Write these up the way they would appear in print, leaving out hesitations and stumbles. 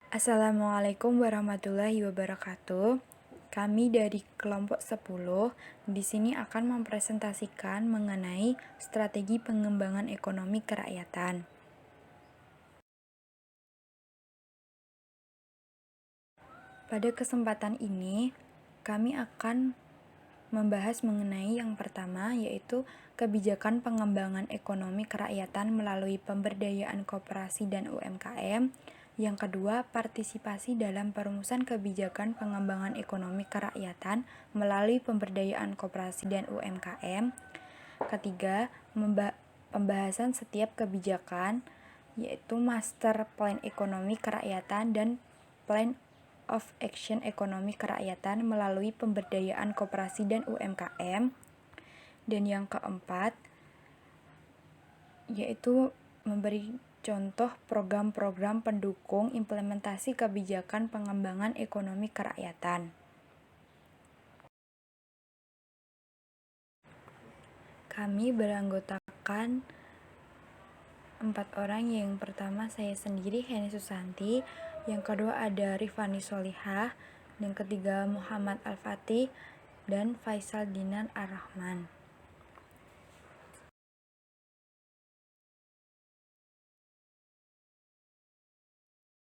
Assalamualaikum warahmatullahi wabarakatuh. Kami dari kelompok 10 di sini akan mempresentasikan mengenai strategi pengembangan ekonomi kerakyatan. Pada kesempatan ini, kami akan membahas mengenai yang pertama, yaitu kebijakan pengembangan ekonomi kerakyatan melalui pemberdayaan koperasi dan UMKM. Yang kedua, partisipasi dalam perumusan kebijakan pengembangan ekonomi kerakyatan melalui pemberdayaan koperasi dan UMKM. Ketiga, pembahasan setiap kebijakan, yaitu Master Plan Ekonomi Kerakyatan dan Plan of Action Ekonomi Kerakyatan melalui pemberdayaan koperasi dan UMKM. Dan yang keempat, yaitu memberi contoh program-program pendukung implementasi kebijakan pengembangan ekonomi kerakyatan. Kami beranggotakan 4 orang. Yang pertama saya sendiri, Heni Susanti. Yang kedua ada Rifani Solihah. Yang ketiga Muhammad Al-Fatih dan Faisal Dinan Ar-Rahman.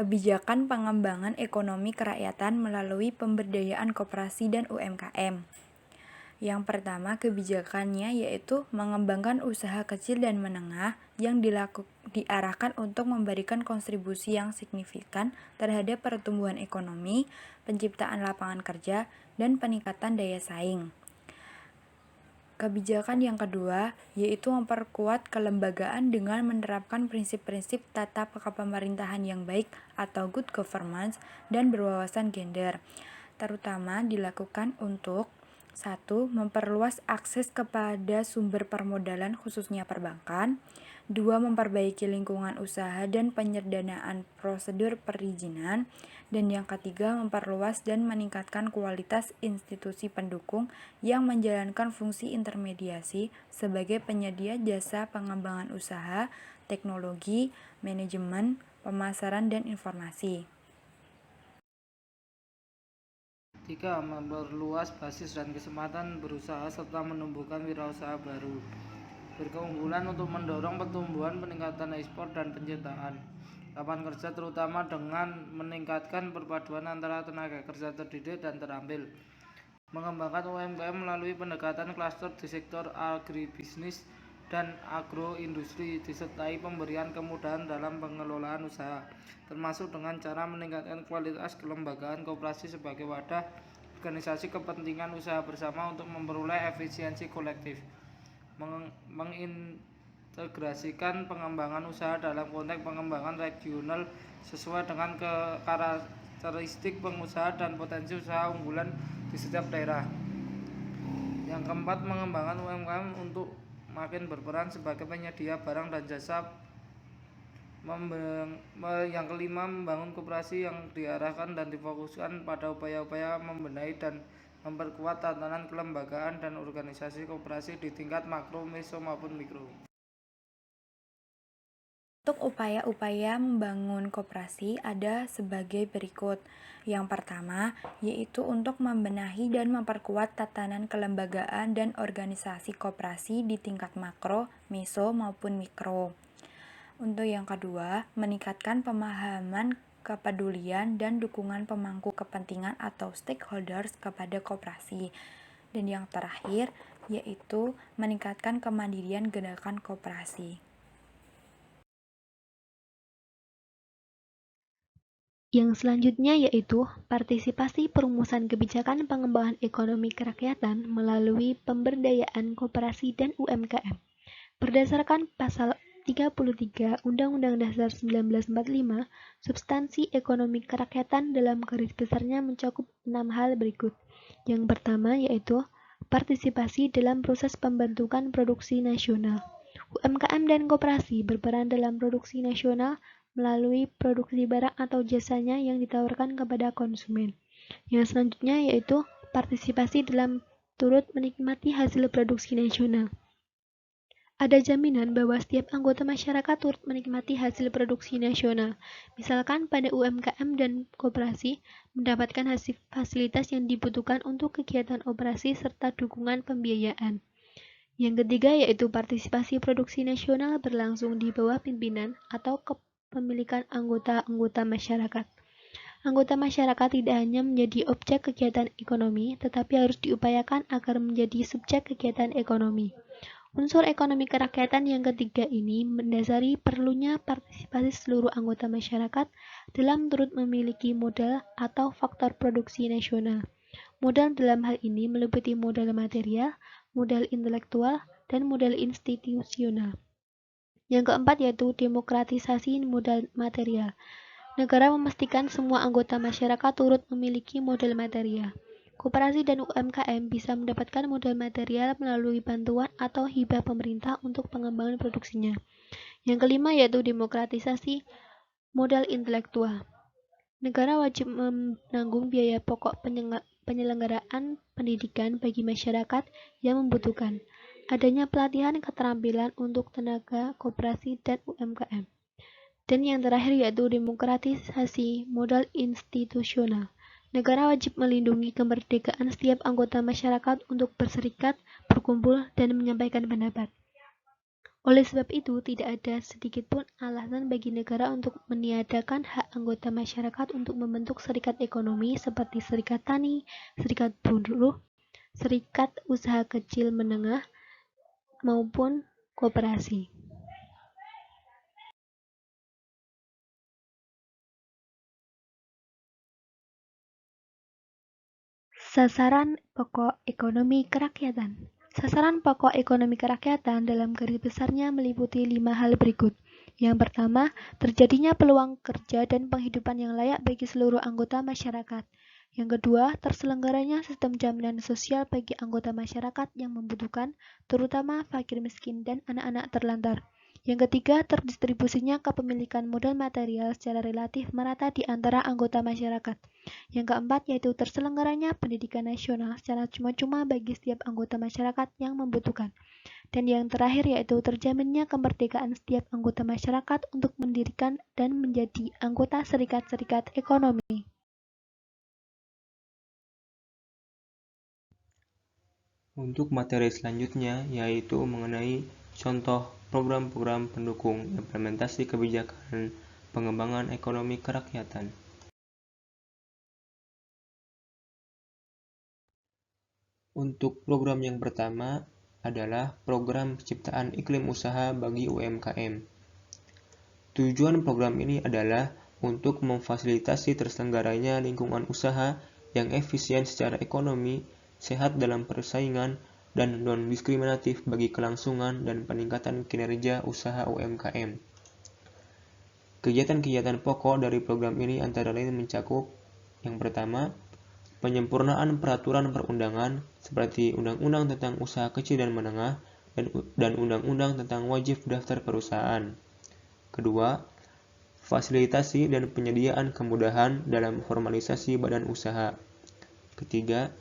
Kebijakan pengembangan ekonomi kerakyatan melalui pemberdayaan koperasi dan UMKM. Yang pertama, kebijakannya yaitu mengembangkan usaha kecil dan menengah yang diarahkan untuk memberikan kontribusi yang signifikan terhadap pertumbuhan ekonomi, penciptaan lapangan kerja, dan peningkatan daya saing. Kebijakan yang kedua yaitu memperkuat kelembagaan dengan menerapkan prinsip-prinsip tata kepemerintahan yang baik atau good governance dan berwawasan gender, terutama dilakukan untuk 1. Memperluas akses kepada sumber permodalan khususnya perbankan. 2. Memperbaiki lingkungan usaha dan penyederhanaan prosedur perizinan. Dan yang ketiga, memperluas dan meningkatkan kualitas institusi pendukung yang menjalankan fungsi intermediasi sebagai penyedia jasa pengembangan usaha, teknologi, manajemen, pemasaran, dan informasi. 3. Memperluas basis dan kesempatan berusaha serta menumbuhkan wirausaha baru, berkeunggulan untuk mendorong pertumbuhan, peningkatan ekspor dan penciptaan lapangan kerja, terutama dengan meningkatkan perpaduan antara tenaga kerja terdidik dan terampil. Mengembangkan UMKM melalui pendekatan klaster di sektor agribisnis dan agroindustri, disertai pemberian kemudahan dalam pengelolaan usaha, termasuk dengan cara meningkatkan kualitas kelembagaan koperasi sebagai wadah organisasi kepentingan usaha bersama untuk memperoleh efisiensi kolektif. Mengintegrasikan pengembangan usaha dalam konteks pengembangan regional sesuai dengan karakteristik pengusaha dan potensi usaha unggulan di setiap daerah. Yang keempat, mengembangkan UMKM untuk makin berperan sebagai penyedia barang dan jasa. Yang kelima, membangun koperasi yang diarahkan dan difokuskan pada upaya-upaya membenahi dan memperkuat tatanan kelembagaan dan organisasi koperasi di tingkat makro, meso maupun mikro. Untuk upaya-upaya membangun koperasi ada sebagai berikut. Yang pertama, yaitu untuk membenahi dan memperkuat tatanan kelembagaan dan organisasi koperasi di tingkat makro, meso, maupun mikro. Untuk yang kedua, meningkatkan pemahaman, kepedulian, dan dukungan pemangku kepentingan atau stakeholders kepada koperasi. Dan yang terakhir, yaitu meningkatkan kemandirian gerakan koperasi. Yang selanjutnya yaitu partisipasi perumusan kebijakan pengembangan ekonomi kerakyatan melalui pemberdayaan koperasi dan UMKM. Berdasarkan pasal 33 Undang-Undang Dasar 1945, substansi ekonomi kerakyatan dalam garis besarnya mencakup 6 hal berikut. Yang pertama yaitu partisipasi dalam proses pembentukan produksi nasional. UMKM dan koperasi berperan dalam produksi nasional melalui produksi barang atau jasanya yang ditawarkan kepada konsumen. Yang selanjutnya yaitu partisipasi dalam turut menikmati hasil produksi nasional. Ada jaminan bahwa setiap anggota masyarakat turut menikmati hasil produksi nasional. Misalkan pada UMKM dan koperasi mendapatkan hasil fasilitas yang dibutuhkan untuk kegiatan operasi serta dukungan pembiayaan. Yang ketiga yaitu partisipasi produksi nasional berlangsung di bawah pimpinan atau kepemilikan anggota-anggota masyarakat. Anggota masyarakat tidak hanya menjadi objek kegiatan ekonomi, tetapi harus diupayakan agar menjadi subjek kegiatan ekonomi. Unsur ekonomi kerakyatan yang ketiga ini mendasari perlunya partisipasi seluruh anggota masyarakat dalam turut memiliki modal atau faktor produksi nasional. Modal dalam hal ini meliputi modal material, modal intelektual, dan modal institusional. Yang keempat yaitu demokratisasi modal material. Negara memastikan semua anggota masyarakat turut memiliki modal material. Koperasi dan UMKM bisa mendapatkan modal material melalui bantuan atau hibah pemerintah untuk pengembangan produksinya. Yang kelima yaitu demokratisasi modal intelektual. Negara wajib menanggung biaya pokok penyelenggaraan pendidikan bagi masyarakat yang membutuhkan. Adanya pelatihan keterampilan untuk tenaga koperasi dan UMKM. Dan yang terakhir yaitu demokratisasi modal institusional. Negara wajib melindungi kemerdekaan setiap anggota masyarakat untuk berserikat, berkumpul, dan menyampaikan pendapat. Oleh sebab itu, tidak ada sedikit pun alasan bagi negara untuk meniadakan hak anggota masyarakat untuk membentuk serikat ekonomi seperti serikat tani, serikat buruh, serikat usaha kecil menengah, maupun koperasi. Sasaran pokok ekonomi kerakyatan. Sasaran pokok ekonomi kerakyatan dalam garis besarnya meliputi 5 hal berikut. Yang pertama, terjadinya peluang kerja dan penghidupan yang layak bagi seluruh anggota masyarakat. Yang kedua, terselenggaranya sistem jaminan sosial bagi anggota masyarakat yang membutuhkan, terutama fakir miskin dan anak-anak terlantar. Yang ketiga, terdistribusinya kepemilikan modal material secara relatif merata di antara anggota masyarakat. Yang keempat, yaitu terselenggaranya pendidikan nasional secara cuma-cuma bagi setiap anggota masyarakat yang membutuhkan. Dan yang terakhir, yaitu terjaminnya kemerdekaan setiap anggota masyarakat untuk mendirikan dan menjadi anggota serikat-serikat ekonomi. Untuk materi selanjutnya yaitu mengenai contoh program-program pendukung implementasi kebijakan pengembangan ekonomi kerakyatan. Untuk program yang pertama adalah program penciptaan iklim usaha bagi UMKM. Tujuan program ini adalah untuk memfasilitasi terselenggaranya lingkungan usaha yang efisien secara ekonomi, sehat dalam persaingan, dan non-diskriminatif bagi kelangsungan dan peningkatan kinerja usaha UMKM. Kegiatan-kegiatan pokok dari program ini antara lain mencakup: yang pertama, penyempurnaan peraturan perundangan seperti Undang-Undang tentang Usaha Kecil dan Menengah dan Undang-Undang tentang Wajib Daftar Perusahaan. Kedua, fasilitasi dan penyediaan kemudahan dalam formalisasi badan usaha. Ketiga,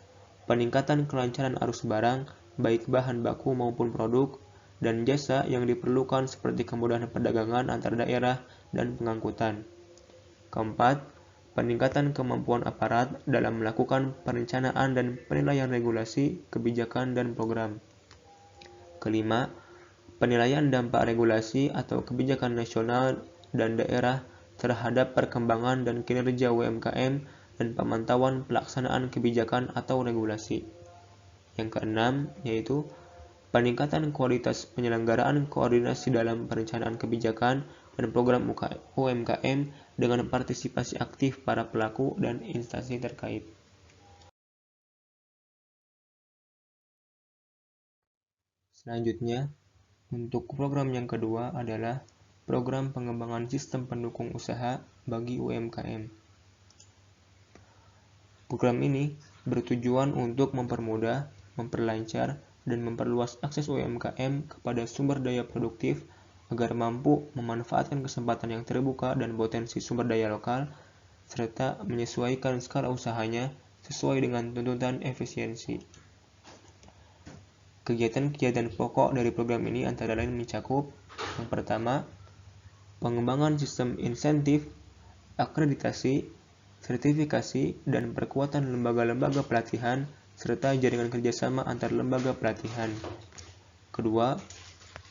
peningkatan kelancaran arus barang, baik bahan baku maupun produk, dan jasa yang diperlukan seperti kemudahan perdagangan antar daerah dan pengangkutan. Keempat, peningkatan kemampuan aparat dalam melakukan perencanaan dan penilaian regulasi, kebijakan, dan program. Kelima, penilaian dampak regulasi atau kebijakan nasional dan daerah terhadap perkembangan dan kinerja UMKM dan pemantauan pelaksanaan kebijakan atau regulasi. Yang keenam, yaitu peningkatan kualitas penyelenggaraan koordinasi dalam perencanaan kebijakan dan program UMKM dengan partisipasi aktif para pelaku dan instansi terkait. Selanjutnya, untuk program yang kedua adalah program pengembangan sistem pendukung usaha bagi UMKM. Program ini bertujuan untuk mempermudah, memperlancar, dan memperluas akses UMKM kepada sumber daya produktif agar mampu memanfaatkan kesempatan yang terbuka dan potensi sumber daya lokal, serta menyesuaikan skala usahanya sesuai dengan tuntutan efisiensi. Kegiatan-kegiatan pokok dari program ini antara lain mencakup: yang pertama, pengembangan sistem insentif, akreditasi, sertifikasi, dan perkuatan lembaga-lembaga pelatihan, serta jaringan kerjasama antar lembaga pelatihan. Kedua,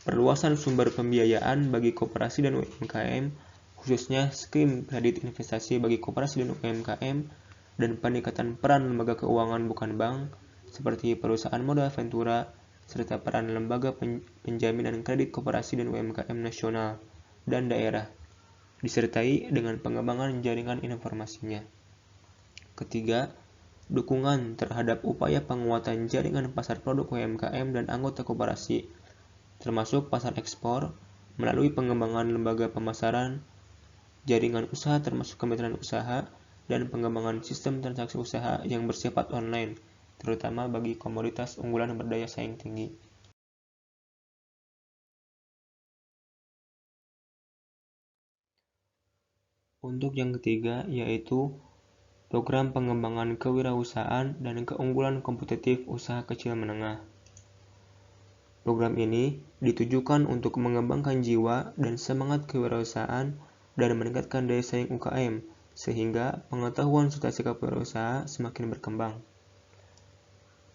perluasan sumber pembiayaan bagi koperasi dan UMKM, khususnya skema kredit investasi bagi koperasi dan UMKM, dan peningkatan peran lembaga keuangan bukan bank, seperti perusahaan modal ventura, serta peran lembaga penjaminan kredit koperasi dan UMKM nasional dan daerah, disertai dengan pengembangan jaringan informasinya. Ketiga, dukungan terhadap upaya penguatan jaringan pasar produk UMKM dan anggota koperasi, termasuk pasar ekspor, melalui pengembangan lembaga pemasaran, jaringan usaha termasuk kementerian usaha, dan pengembangan sistem transaksi usaha yang bersifat online, terutama bagi komoditas unggulan berdaya saing tinggi. Untuk yang ketiga, yaitu program pengembangan kewirausahaan dan keunggulan kompetitif usaha kecil menengah. Program ini ditujukan untuk mengembangkan jiwa dan semangat kewirausahaan dan meningkatkan daya saing UKM, sehingga pengetahuan serta sikap wirausaha semakin berkembang.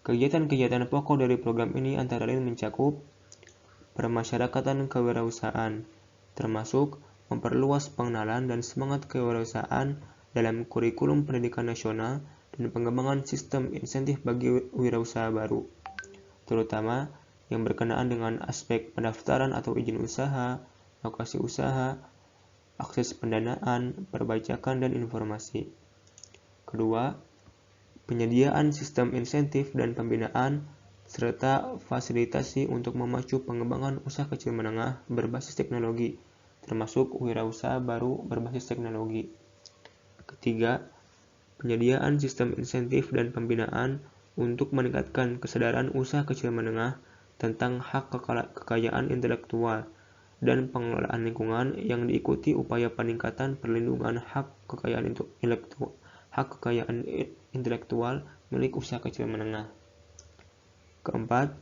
Kegiatan-kegiatan pokok dari program ini antara lain mencakup permasyarakatan kewirausahaan, termasuk memperluas pengenalan dan semangat kewirausahaan dalam kurikulum pendidikan nasional dan pengembangan sistem insentif bagi wirausaha baru, terutama yang berkenaan dengan aspek pendaftaran atau izin usaha, lokasi usaha, akses pendanaan, perbajakan, dan informasi. Kedua, penyediaan sistem insentif dan pembinaan, serta fasilitasi untuk memacu pengembangan usaha kecil menengah berbasis teknologi, termasuk wirausaha baru berbasis teknologi. Ketiga, penyediaan sistem insentif dan pembinaan untuk meningkatkan kesadaran usaha kecil menengah tentang hak kekayaan intelektual dan pengelolaan lingkungan yang diikuti upaya peningkatan perlindungan hak kekayaan intelektual milik usaha kecil menengah. Keempat,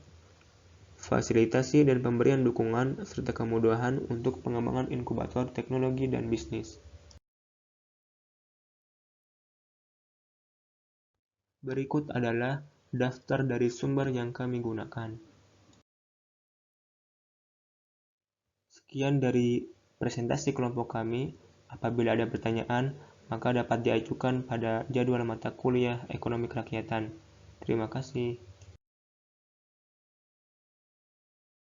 fasilitasi dan pemberian dukungan serta kemudahan untuk pengembangan inkubator teknologi dan bisnis. Berikut adalah daftar dari sumber yang kami gunakan. Sekian dari presentasi kelompok kami. Apabila ada pertanyaan, maka dapat diajukan pada jadwal mata kuliah Ekonomi Kerakyatan. Terima kasih.